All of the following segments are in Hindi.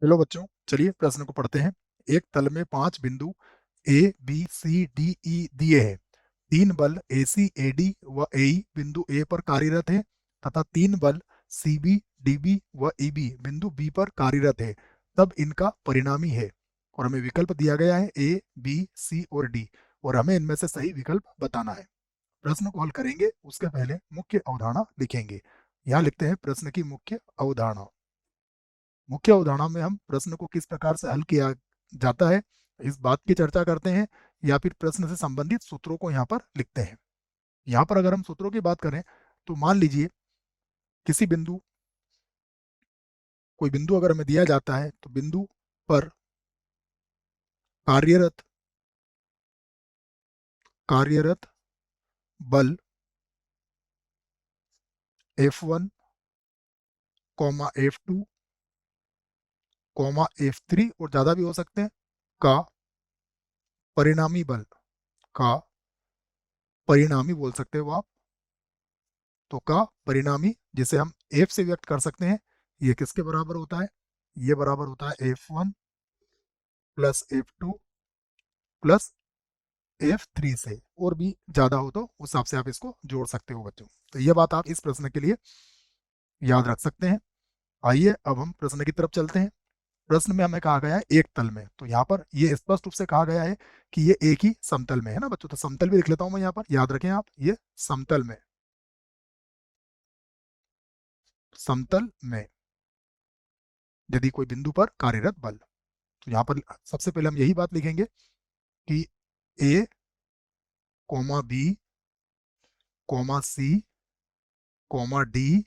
हेलो बच्चों, चलिए प्रश्न को पढ़ते हैं। एक तल में 5 बिंदु A B C D E दिए हैं। 3 बल ए सी ए डी व ए ई बिंदु ए पर कार्यरत है तथा 3 बल सी बी डी बी व ई बी बिंदु बी पर कार्यरत है। तब इनका परिणामी है। और हमें विकल्प दिया गया है ए बी सी और डी, और हमें इनमें से सही विकल्प बताना है। प्रश्न को हल करेंगे उसके पहले मुख्य अवधारणा लिखेंगे। यहाँ लिखते हैं प्रश्न की मुख्य अवधारणा। मुख्य अवधारणा में हम प्रश्न को किस प्रकार से हल किया जाता है इस बात की चर्चा करते हैं, या फिर प्रश्न से संबंधित सूत्रों को यहाँ पर लिखते हैं। यहाँ पर अगर हम सूत्रों की बात करें तो मान लीजिए किसी बिंदु कोई बिंदु अगर हमें दिया जाता है तो बिंदु पर कार्यरत कार्यरत बल F1, F2, F3 और ज्यादा भी हो सकते हैं का परिणामी बल का परिणामी बोल सकते हो आप। तो का परिणामी जिसे हम F से व्यक्त कर सकते हैं, ये किसके बराबर होता है? ये बराबर होता है F1 plus F2 plus F3 से, और भी ज्यादा हो तो उस हिसाब से आप इसको जोड़ सकते हो बच्चों। तो ये बात आप इस प्रश्न के लिए याद रख सकते हैं। आइए अब हम प्रश्न की तरफ चलते हैं। प्रश्न में हमें कहा गया है एक तल में, तो यहाँ पर ये स्पष्ट रूप से कहा गया है कि ये एक ही समतल में है ना बच्चों। तो समतल भी लिख लेता हूं मैं यहाँ पर, याद रखें आप, ये समतल में यदि कोई बिंदु पर कार्यरत बल, तो यहाँ पर सबसे पहले हम यही बात लिखेंगे कि A comma B comma C comma D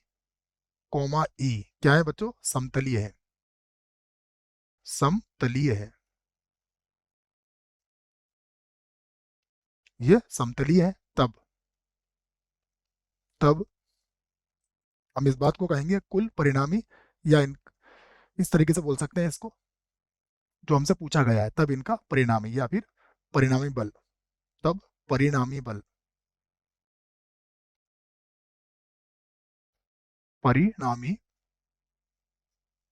comma E क्या है बच्चों? समतलीय है। समतलीय है, ये समतलीय है। तब तब हम इस बात को कहेंगे कुल परिणामी, या इस तरीके से बोल सकते हैं इसको, जो हमसे पूछा गया है तब इनका परिणामी या फिर परिणामी बल। तब परिणामी बल परिणामी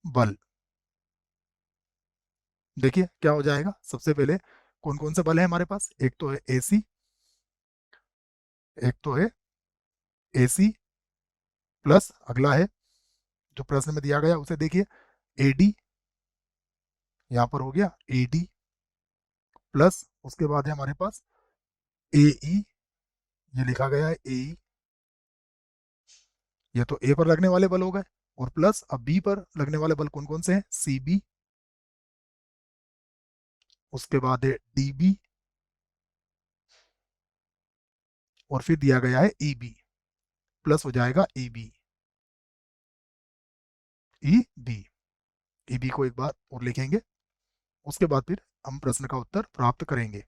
बल देखिए क्या हो जाएगा। सबसे पहले कौन कौन से बल है हमारे पास? एक तो है एसी, एक तो है एसी प्लस अगला है जो प्रश्न में दिया गया उसे देखिए, एडी। यहाँ पर हो गया एडी प्लस उसके बाद है हमारे पास एई, ये लिखा गया है एई। ये तो ए पर लगने वाले बल हो गए, और प्लस अब बी पर लगने वाले बल कौन कौन से हैं? सी बी, उसके बाद है डी बी, और फिर दिया गया है ई बी, प्लस हो जाएगा E B. E B E B को एक बार और लिखेंगे, उसके बाद फिर हम प्रश्न का उत्तर प्राप्त करेंगे।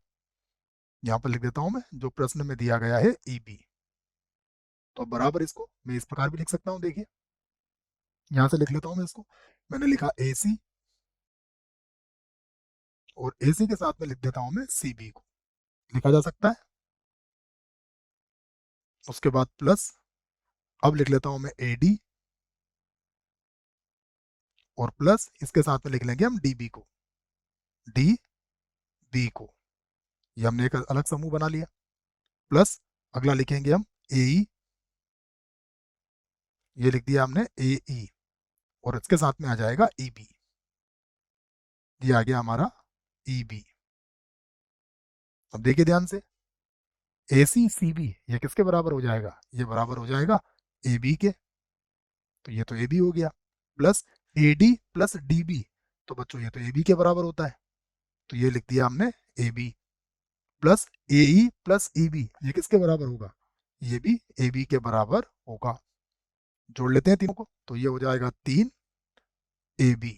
यहाँ पर लिख देता हूं मैं जो प्रश्न में दिया गया है ई बी। तो बराबर इसको मैं इस प्रकार भी लिख सकता हूँ, देखिए यहाँ से लिख लेता हूँ मैं इसको। मैंने लिखा ए सी, और ए सी के साथ में लिख देता हूँ मैं सी बी को, लिखा जा सकता है। उसके बाद प्लस अब लिख लेता हूँ मैं ए डी, और प्लस इसके साथ में लिख लेंगे हम डी बी को, डी बी को। ये हमने एक अलग समूह बना लिया। प्लस अगला लिखेंगे हम ए ई, ये लिख दिया हमने ए ई, और इसके साथ में आ जाएगा ई बी। ये आ गया हमारा ई बी। अब देखिए ध्यान से, ए सी सी बी ये किसके बराबर हो जाएगा? ये बराबर हो जाएगा ए बी के। तो ये तो ए बी हो गया, plus A D plus D B, तो बच्चों ये तो ए बी के बराबर होता है। तो ये लिख दिया हमने A B, plus A E plus E B, ये किसके बराबर होगा? ये भी ए बी के बराबर होगा। जोड़ लेते हैं तीनों को, तो ये हो जाएगा 3 ए बी।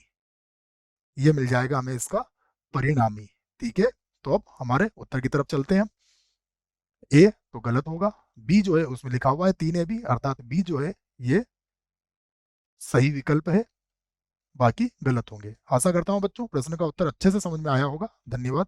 ये मिल जाएगा हमें इसका परिणामी। ठीक है, तो अब हमारे उत्तर की तरफ चलते हैं। ए तो गलत होगा, बी जो है उसमें लिखा हुआ है 3 ए बी, अर्थात बी जो है ये सही विकल्प है, बाकी गलत होंगे। आशा करता हूं बच्चों प्रश्न का उत्तर अच्छे से समझ में आया होगा। धन्यवाद।